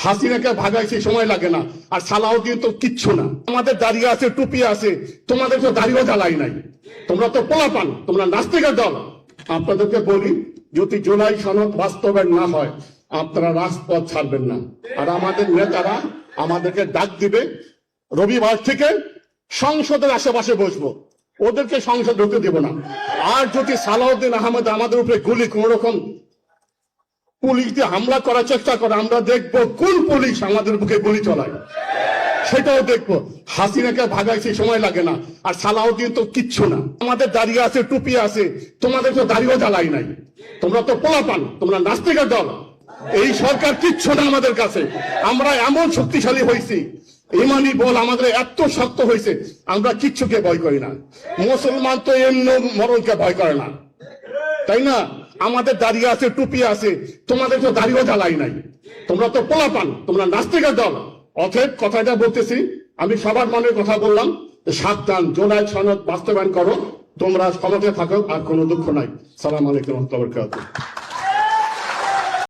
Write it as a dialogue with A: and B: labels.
A: হাসিনাকে ভাগাইছে সময় লাগে না, আর সালাউদ্দিন তো কিচ্ছু না। আমাদের দাঁড়িয়ে আছে, টুপি আছে, তোমাদের তো দাঁড়িয়েও জ্বালাই নাই। তোমরা তো পোলাপান, তোমরা নাস্তিকের দল। আপনাদেরকে বলি, যদি জুলাই সনদ বাস্তবায়ন না হয় আপনারা রাজপথ ছাড়বেন না। আর আমাদের নেতারা আমাদেরকে ডাক দিবে, রবিবার থেকে সংসদের আশেপাশে বসবো, ওদেরকে সংসদ ঢুকতে দেব না। আর যদি সালাউদ্দিন আহমেদ আমাদের উপরে গুলি কোন রকম পুলিশ দিয়ে হামলা করার চেষ্টা করে, আমরা দেখবো কোন পুলিশ আমাদের বুকে গুলি চলায়, সেটাও দেখবো। হাসিনাকে ভাগাইছে সময় লাগে না, আর সালাউদ্দিন তো কিচ্ছু না। আমাদের দাঁড়িয়ে আছে, টুপি আছে, তোমাদের তো দাঁড়িয়েও জ্বালাই নাই। তোমরা তো পোলাপান, তোমরা নাস্তিকের দল। এই সরকার কিচ্ছু না আমাদের কাছে। আমরা এমন শক্তিশালী হয়েছি, ইমানি বল আমাদের এত শক্ত হয়েছে, আমরা কিচ্ছুকে ভয় করি না। মুসলমান তো এমনি মরণকে ভয় করে না, তাই না? আমাদের দাঁড়িয়ে আছে, টুপি আছে, তোমাদের তো দাঁড়িয়েও জ্বালাই নাই। তোমরা তো পোলাপান, তোমরা নাস্তিকের দল। অতএব কথাটা বলতেছি, আমি সবার মনের কথা বললাম, সাবধান, জুলাই সনদ বাস্তবায়ন করো, তোমরা ক্ষমতায় থাকো, আর কোনো দুঃখ নাই। সালাম আলাইকুম ওয়া রাহমাতুল্লাহি ওয়া বারাকাতুহু।